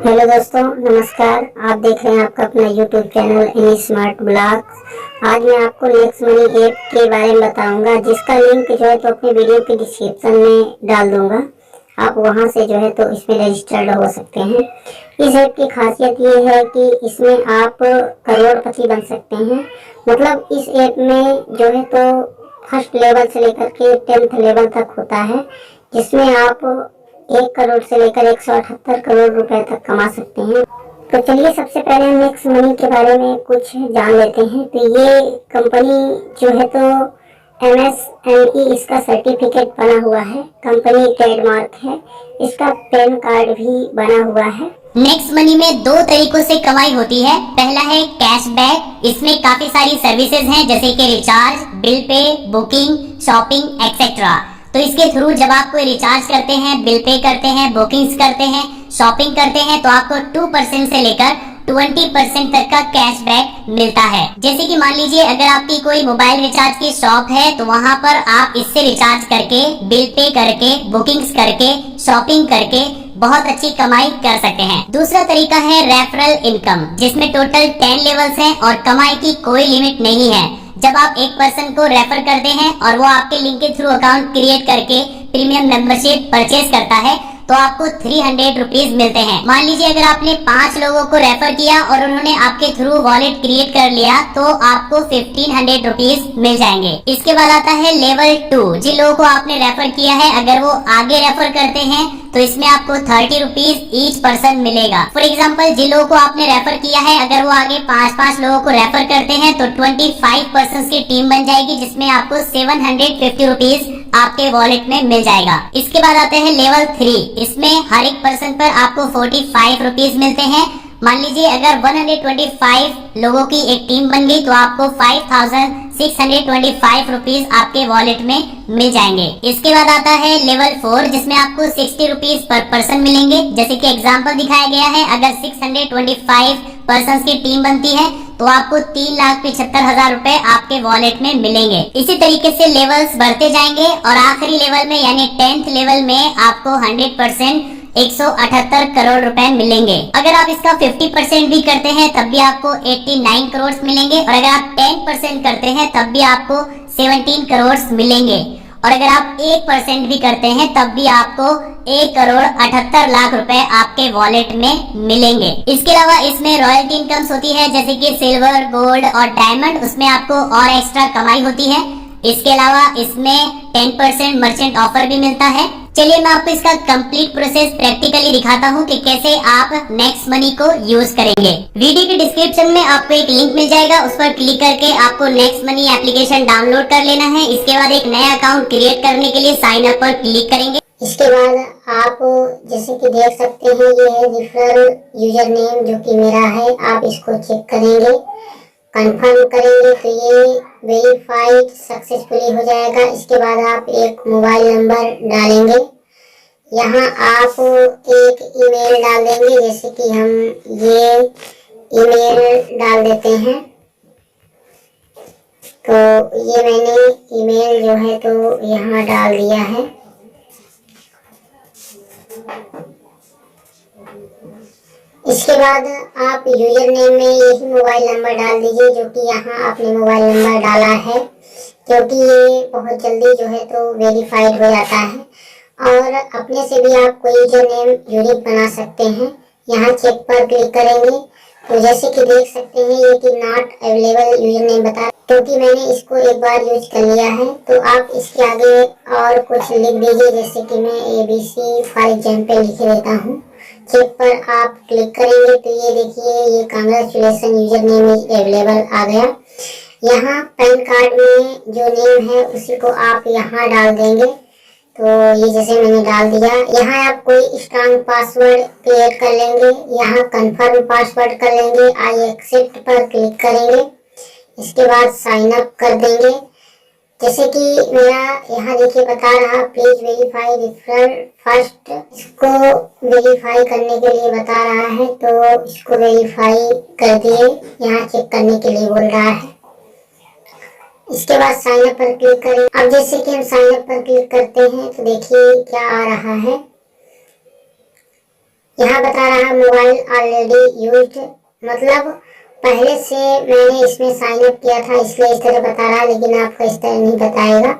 Hello दोस्तों, नमस्कार। आप देख रहे हैं आपका अपना YouTube channel any smart blogs. आज मैं आपको नेक्स्ट मनी ऐप के बारे में बताऊंगा, जिसका लिंक जो है तो अपने वीडियो के डिस्क्रिप्शन में डाल दूंगा। आप वहां से जो है तो इसमें रजिस्टर्ड हो सकते हैं। इस ऐप की खासियत ये है कि इसमें आप करोड़पति बन सकते हैं। मतलब इस ऐप में जो है तो फर्स्ट लेवल से लेकर के 10th लेवल तक होता है, जिसमें आप 1 करोड़ से लेकर 178 करोड़ रुपए तक कमा सकते हैं। तो चलिए सबसे पहले हम नेक्स्ट मनी के बारे में कुछ जान लेते हैं। तो ये कंपनी जो है तो MSME इसका सर्टिफिकेट बना हुआ है, कंपनी ट्रेडमार्क है, इसका पैन कार्ड भी बना हुआ है। नेक्स्ट मनी में दो तरीकों से कमाई होती है। पहला है कैशबैक। इसमें काफी सारी सर्विसेज हैं, जैसे कि recharge, bill pay, booking, shopping etcetera. तो इसके थ्रू जब आप कोई रिचार्ज करते हैं, बिल पे करते हैं, बुकिंग्स करते हैं, शॉपिंग करते हैं, तो आपको 2% से लेकर 20% तक का कैशबैक मिलता है। जैसे कि मान लीजिए अगर आपकी कोई मोबाइल रिचार्ज की शॉप है, तो वहाँ पर आप इससे रिचार्ज करके, बिल पे करके, बुकिंग्स करके, शॉपिंग करके बहुत अच्छी कमाई कर सकते हैं। दूसरा तरीका है रेफरल इनकम, जिसमें टोटल 10 लेवल्स हैं और कमाई की कोई लिमिट नहीं है। जब आप एक पर्सन को रेफर करते हैं और वो आपके लिंक के थ्रू अकाउंट क्रिएट करके प्रीमियम मेंबरशिप परचेज करता है, तो आपको 300 रुपीज मिलते हैं। मान लीजिए अगर आपने 5 लोगों को रेफर किया और उन्होंने आपके थ्रू वॉलेट क्रिएट कर लिया, तो आपको 1500 रुपीज मिल जाएंगे। इसके बाद आता है लेवल 2। जिन लोगों को आपने रेफर किया है, अगर वो आगे रेफर करते हैं तो इसमें आपको 30 रुपीज ईच पर्सन मिलेगा। फॉर एग्जाम्पल, जिन लोगों को आपने रेफर किया है, अगर वो आगे 5-5 लोगों को रेफर करते हैं, तो 25 पर्सन की टीम बन जाएगी, जिसमें आपको 750 रुपीज आपके वॉलेट में मिल जाएगा। इसके बाद आते हैं लेवल 3। इसमें हर एक पर्सन पर आपको 45 रुपीज मिलते हैं। मान लीजिए अगर 125 लोगों की एक टीम बन गई, तो आपको 5625 रुपीज आपके वॉलेट में मिल जाएंगे। इसके बाद आता है लेवल 4, जिसमें आपको 60 रुपीज पर पर्सन मिलेंगे। जैसे कि एग्जांपल दिखाया गया है, अगर 625 पर्सन की टीम बनती है, तो आपको 3,75,000 रुपए आपके वॉलेट में मिलेंगे। इसी तरीके से लेवल्स बढ़ते जाएंगे और आखिरी लेवल में यानी 10th लेवल में आपको 100% 178 करोड़ रुपए मिलेंगे। अगर आप इसका 50% भी करते हैं, तब भी आपको 89 करोड़ मिलेंगे, और अगर आप 10% करते हैं, तब भी आपको 17 करोड़ मिलेंगे, और अगर आप 1% भी करते हैं, तब भी आपको 1,78,00,000 रुपए आपके वॉलेट में मिलेंगे। इसके अलावा इसमें रॉयल्टी इनकम्स होती है, जैसे कि सिल्वर, गोल्ड और डायमंड, उसमें आपको और एक्स्ट्रा कमाई होती है। इसके अलावा इसमें 10% मर्चेंट ऑफर भी मिलता है। चलिए मैं आपको इसका कंप्लीट प्रोसेस प्रैक्टिकली दिखाता हूँ कि कैसे आप नेक्स्ट मनी को यूज करेंगे। वीडियो के डिस्क्रिप्शन में आपको एक लिंक मिल जाएगा, उस पर क्लिक करके आपको नेक्स्ट मनी एप्लीकेशन डाउनलोड कर लेना है। इसके बाद एक नया अकाउंट क्रिएट करने के लिए साइन अप पर क्लिक करेंगे। इसके बाद आप जैसे कि देख सकते हैं, ये है रेफरल यूजर नेम, जो कि मेरा है। आप इसको चेक करेंगे, कंफर्म करेंगे, तो ये वेरीफाइड सक्सेसफुली हो जाएगा। इसके बाद आप एक मोबाइल नंबर डालेंगे, यहाँ आप एक ईमेल डाल देंगे। जैसे कि हम ये ईमेल डाल देते हैं, तो ये मैंने ईमेल जो है तो यहाँ डाल दिया है। इसके बाद आप यूजर नेम में यही मोबाइल नंबर डाल दीजिए, जो कि यहाँ आपने मोबाइल नंबर डाला है, क्योंकि ये बहुत जल्दी जो है तो वेरीफाइड हो जाता है। और अपने से भी आप कोई यूजर नेम यूनिक बना सकते हैं। यहाँ चेक पर क्लिक करेंगे, तो जैसे कि देख सकते हैं ये कि नॉट अवेलेबल यूजर नेम बता, क्योंकि मैंने इसको एक बार यूज कर लिया है। तो आप इसके आगे और कुछ लिख दीजिए, जैसे कि मैं ABC फॉर एग्जाम्पल लिख देता हूँ। चेक पर आप क्लिक करेंगे, तो ये देखिए ये congratulation user name is available आ गया। यहाँ पैन कार्ड में जो नेम है उसी को आप यहाँ डाल देंगे। तो ये जैसे मैंने डाल दिया, यहाँ आप कोई स्ट्रॉन्ग पासवर्ड क्रिएट कर लेंगे, यहाँ कंफर्म पासवर्ड कर लेंगे, आई एक्सेप्ट पर क्लिक करेंगे। इसके बाद साइन अप कर देंगे। जैसे कि मेरा यहाँ देखिए बता रहा, प्लीज वेरीफाई रेफरल फर्स्ट। इसको वेरीफाई करने के लिए बता रहा है, तो इसको वेरीफाई कर दिए, यहाँ चेक करने के लिए बोल रहा है। इसके बाद साइन अप पर क्लिक करें। अब जैसे कि हम साइन अप पर क्लिक करते हैं, तो देखिए क्या आ रहा है। यहाँ बता रहा मोबाइल ऑलरेडी यूज्ड, मतलब पहले से मैंने इसमें साइन अप किया था इसलिए इस तरह बता रहा, लेकिन आपको इस तरह नहीं बताएगा।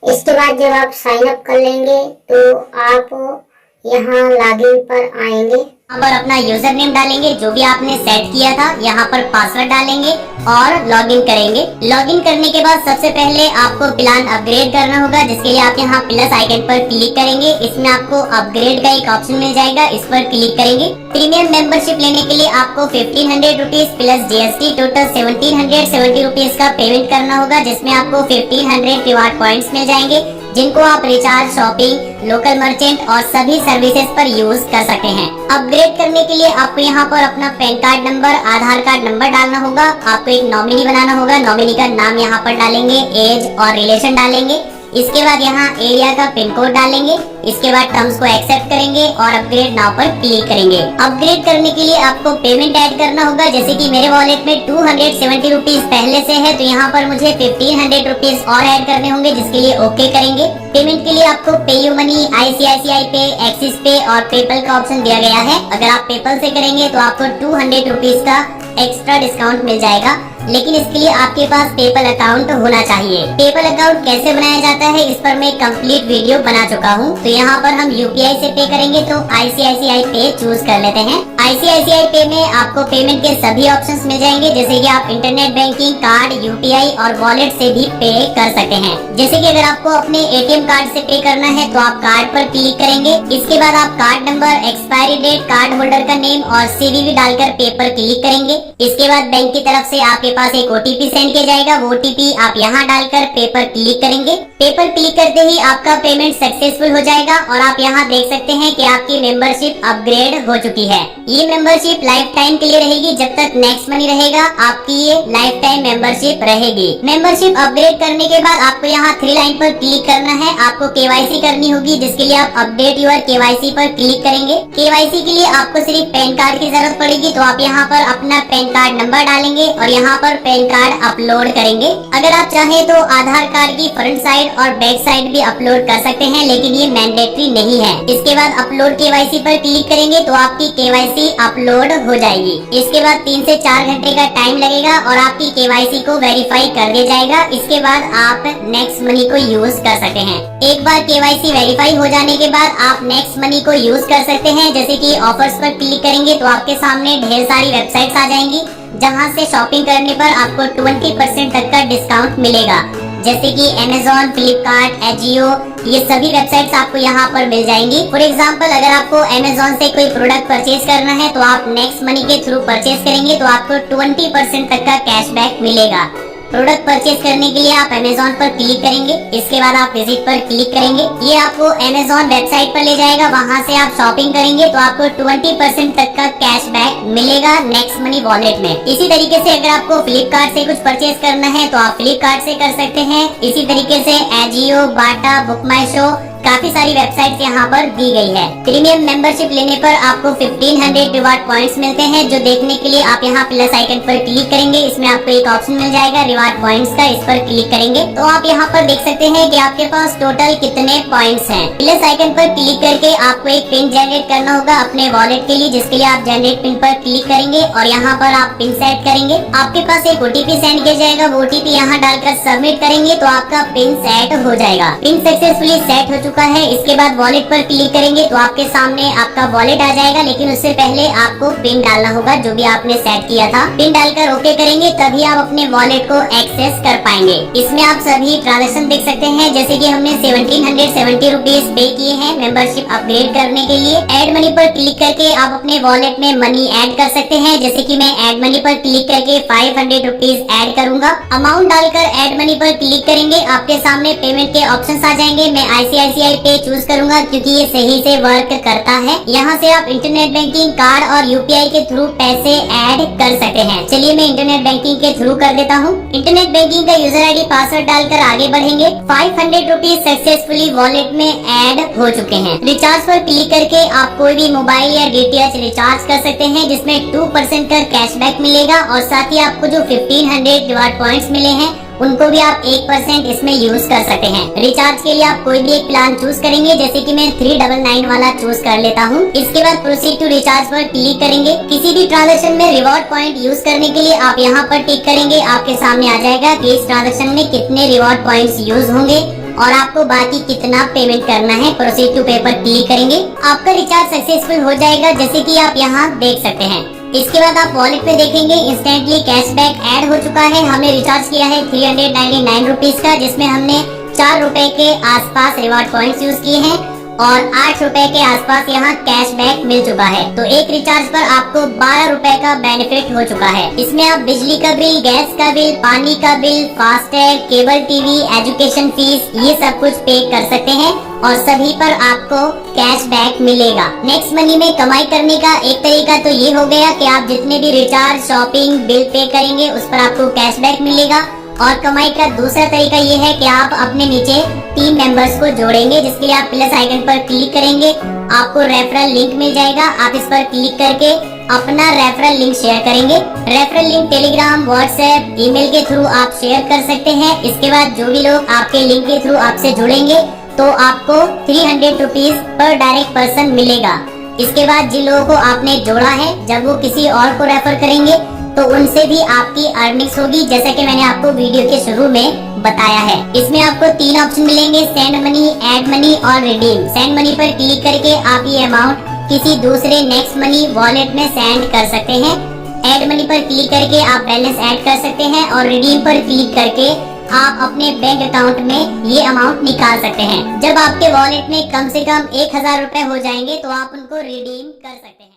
इसके बाद जब आप साइन अप कर लेंगे तो आप यहाँ लॉगिन पर आएंगे। यहाँ पर अपना यूजर नेम डालेंगे जो भी आपने सेट किया था, यहाँ पर पासवर्ड डालेंगे और लॉगिन करेंगे। लॉगिन करने के बाद सबसे पहले आपको प्लान अपग्रेड करना होगा, जिसके लिए आप यहाँ प्लस आइकन पर क्लिक करेंगे। इसमें आपको अपग्रेड का एक ऑप्शन मिल जाएगा, इस पर क्लिक करेंगे। प्रीमियम मेंबरशिप लेने के लिए आपको 1500 rupees plus GST total 1770 rupees का पेमेंट करना होगा, जिसमें आपको 1500 रिवार्ड पॉइंट्स मिल जाएंगे, जिनको आप रिचार्ज, शॉपिंग, लोकल मर्चेंट और सभी सर्विसेज पर यूज कर सकते हैं। अपग्रेड करने के लिए आपको यहाँ पर अपना पैन कार्ड नंबर, आधार कार्ड नंबर डालना होगा। आपको एक नॉमिनी बनाना होगा, नॉमिनी का नाम यहाँ पर डालेंगे, एज और रिलेशन डालेंगे। इसके बाद यहाँ एरिया का पिन कोड डालेंगे। इसके बाद टर्म्स को एक्सेप्ट करेंगे और अपग्रेड नाउ पर क्लिक करेंगे। अपग्रेड करने के लिए आपको पेमेंट ऐड करना होगा, जैसे कि मेरे वॉलेट में 270 रुपीज पहले से है, तो यहाँ पर मुझे 1500 रुपीज और ऐड करने होंगे, जिसके लिए ओके करेंगे। पेमेंट के लिए आपको पेयू मनी, ICICI पे, एक्सिस पे और पेपल का ऑप्शन दिया गया है। अगर आप पेपल से करेंगे तो आपको 200 रुपीज का एक्स्ट्रा डिस्काउंट मिल जाएगा, लेकिन इसके लिए आपके पास पेपल अकाउंट होना चाहिए। पेपल अकाउंट कैसे बनाया जाता है इस पर मैं कंप्लीट वीडियो बना चुका हूँ। तो यहाँ पर हम UPI से पे करेंगे तो ICICI पे चूज कर लेते हैं। ICICI पे में आपको पेमेंट के सभी ऑप्शंस मिल जाएंगे, जैसे कि आप इंटरनेट बैंकिंग, कार्ड, UPI और वॉलेट से भी पे कर सकते हैं। जैसे कि अगर आपको अपने ATM कार्ड से पे करना है तो आप कार्ड पर क्लिक करेंगे। इसके बाद आप card number, expiry date, card holder का नेम और CVV डालकर पे पर क्लिक करेंगे। इसके बाद बैंक की तरफ से आपके पास एक OTP सेंड किया जाएगा। वो OTP आप यहाँ डालकर पे पर क्लिक करेंगे। पे पर क्लिक करते ही आपका पेमेंट सक्सेसफुल हो जाएगा और आप यहाँ देख सकते हैं कि आपकी मेंबरशिप अपग्रेड हो चुकी है। ये मेंबरशिप लाइफ टाइम के लिए रहेगी, जब तक नेक्स्ट मनी रहेगा आपकी ये लाइफ टाइम मेंबरशिप रहेगी। मेंबरशिप अपग्रेड करने के बाद आपको यहाँ 3 लाइन पर क्लिक करना है। आपको KYC करनी होगी, जिसके लिए आप अपडेट यूर KYC पर क्लिक करेंगे। KYC के लिए आपको सिर्फ पैन कार्ड की जरूरत पड़ेगी, तो आप यहाँ पर अपना पैन कार्ड नंबर डालेंगे और यहाँ पर पैन कार्ड अपलोड करेंगे। अगर आप चाहें तो आधार कार्ड की फ्रंट साइड और बैक साइड भी अपलोड कर सकते हैं, लेकिन ये मैंडेटरी नहीं है। इसके बाद अपलोड KYC पर क्लिक करेंगे तो आपकी KYC अपलोड हो जाएगी। इसके बाद 3 से 4 घंटे का टाइम लगेगा और आपकी KYC को वेरीफाई कर दिया जाएगा। इसके बाद आप नेक्स्ट मनी को यूज कर सकते हैं। एक बार KYC वेरीफाई हो जाने के बाद आप नेक्स्ट मनी को यूज कर सकते हैं। जैसे कि ऑफर्स पर क्लिक करेंगे तो आपके सामने ढेर सारी वेबसाइट्स आ जाएंगी, जहां से शॉपिंग करने पर आपको 20% तक का डिस्काउंट मिलेगा, जैसे कि Amazon, Flipkart, Ajio, ये सभी वेबसाइट्स आपको यहाँ पर मिल जाएंगी। फॉर एग्जांपल अगर आपको Amazon से कोई प्रोडक्ट परचेज करना है तो आप नेक्स्ट मनी के थ्रू परचेज करेंगे तो आपको 20% तक का कैशबैक मिलेगा। प्रोडक्ट परचेज करने के लिए आप Amazon पर क्लिक करेंगे। इसके बाद आप विजिट पर क्लिक करेंगे। ये आपको Amazon वेबसाइट पर ले जाएगा, वहां से आप शॉपिंग करेंगे तो आपको 20% तक का कैशबैक मिलेगा नेक्स्ट मनी वॉलेट में। इसी तरीके से अगर आपको फ्लिपकार्ट से कुछ परचेज करना है तो आप फ्लिपकार्ट से कर सकते हैं। इसी तरीके से Ajio, बाटा, बुक माई शो, काफी सारी वेबसाइट्स यहाँ पर दी गई है। प्रीमियम मेंबरशिप लेने पर आपको 1500 रिवार्ड पॉइंट्स मिलते हैं, जो देखने के लिए आप यहाँ प्लस आइकन पर क्लिक करेंगे। इसमें आपको एक ऑप्शन मिल जाएगा रिवार्ड पॉइंट्स का, इस पर क्लिक करेंगे तो आप यहाँ पर देख सकते हैं कि आपके पास टोटल कितने पॉइंट्स हैं। प्लस आइकन पर क्लिक करके आपको एक पिन जनरेट करना होगा अपने वॉलेट के लिए, जिसके लिए आप जनरेट पिन पर क्लिक करेंगे और यहाँ पर आप पिन सेट करेंगे। आपके पास एक OTP सेंड किया जाएगा, वो OTP यहाँ डालकर सबमिट करेंगे तो आपका पिन सेट हो जाएगा। पिन सक्सेसफुली सेट हो चुका है। इसके बाद वॉलेट पर क्लिक करेंगे तो आपके सामने आपका वॉलेट आ जाएगा, लेकिन उससे पहले आपको पिन डालना होगा जो भी आपने सेट किया था। पिन डालकर ओके करेंगे तभी आप अपने वॉलेट को एक्सेस कर पाएंगे। इसमें आप सभी ट्रांजेक्शन देख सकते हैं, जैसे कि हमने 1770 रुपीज पे किए हैं मेंबरशिप अपग्रेड करने के लिए। ऐड मनी पर क्लिक करके आप अपने वॉलेट में मनी ऐड कर सकते हैं, जैसे कि मैं ऐड मनी पर क्लिक करके 500 रुपीज ऐड करूंगा। अमाउंट डालकर ऐड मनी पर क्लिक करेंगे, आपके सामने पेमेंट के ऑप्शन आ जाएंगे। मैं ICICI पे चूज करूंगा क्योंकि ये सही से वर्क करता है। यहाँ से आप इंटरनेट बैंकिंग, कार्ड और UPI के थ्रू पैसे ऐड कर सकते हैं। चलिए मैं इंटरनेट बैंकिंग के थ्रू कर देता हूँ। इंटरनेट बैंकिंग का यूजर ID पासवर्ड डालकर आगे बढ़ेंगे। 500 रुपीज सक्सेसफुली वॉलेट में ऐड हो चुके हैं। रिचार्ज पर क्लिक करके आप कोई भी मोबाइल या DTH रिचार्ज कर सकते हैं, जिसमें 2% का कैशबैक मिलेगा और साथ ही आपको जो 1500 रिवार्ड पॉइंट्स मिले हैं उनको भी आप 1% इसमें यूज कर सकते हैं। रिचार्ज के लिए आप कोई भी एक प्लान चूज करेंगे, जैसे कि मैं 399 वाला चूज कर लेता हूँ। इसके बाद प्रोसीड टू रिचार्ज पर क्लिक करेंगे। किसी भी ट्रांजेक्शन में रिवॉर्ड पॉइंट यूज करने के लिए आप यहाँ पर टिक करेंगे। आपके सामने आ जाएगा कि इस ट्रांजेक्शन में कितने रिवॉर्ड पॉइंट्स यूज होंगे और आपको बाकी कितना पेमेंट करना है। प्रोसीड टू पे पर क्लिक करेंगे। आपका रिचार्ज सक्सेसफुल हो जाएगा, जैसे कि आप यहाँ देख सकते हैं। इसके बाद आप वॉलेट पे देखेंगे इंस्टेंटली कैशबैक ऐड हो चुका है। हमने रिचार्ज किया है 399 रुपीज का, जिसमें हमने 4 रुपए के आसपास रिवॉर्ड पॉइंट्स यूज किए हैं और 8 रुपए के आसपास यहाँ कैशबैक मिल चुका है। तो एक रिचार्ज पर आपको 12 रुपए का बेनिफिट हो चुका है। इसमें आप बिजली का बिल, गैस का बिल, पानी का bill, FASTag, cable TV, education fees, ये सब कुछ पे कर सकते हैं और सभी पर आपको कैशबैक मिलेगा। नेक्स्ट मनी में कमाई करने का एक तरीका तो ये हो गया कि आप जितने भी रिचार्ज, शॉपिंग, बिल पे करेंगे उस पर आपको कैशबैक मिलेगा। और कमाई का दूसरा तरीका ये है कि आप अपने नीचे टीम मेंबर्स को जोड़ेंगे, जिसके लिए आप प्लस आइकन पर क्लिक करेंगे। आपको रेफरल लिंक मिल जाएगा। आप इस पर क्लिक करके अपना रेफरल लिंक शेयर करेंगे। Referral link Telegram, WhatsApp, email के थ्रू आप शेयर कर सकते हैं। इसके बाद जो भी लोग आपके लिंक के थ्रू आपसे जुड़ेंगे तो आपको 300 रुपीज पर डायरेक्ट पर्सन मिलेगा। इसके बाद जिन लोगों को आपने जोड़ा है, जब वो किसी और को रेफर करेंगे तो उनसे भी आपकी अर्निंग्स होगी, जैसा कि मैंने आपको वीडियो के शुरू में बताया है। इसमें आपको 3 ऑप्शन मिलेंगे, सेंड मनी, ऐड मनी और रिडीम। सेंड मनी पर क्लिक करके आप ये अमाउंट किसी दूसरे नेक्स्ट मनी वॉलेट में सेंड कर सकते हैं। ऐड मनी पर क्लिक करके आप बैलेंस ऐड कर सकते हैं और रिडीम पर क्लिक करके आप अपने बैंक अकाउंट में ये अमाउंट निकाल सकते हैं। जब आपके वॉलेट में कम से कम 1000 रुपए हो जाएंगे तो आप उनको रिडीम कर सकते हैं।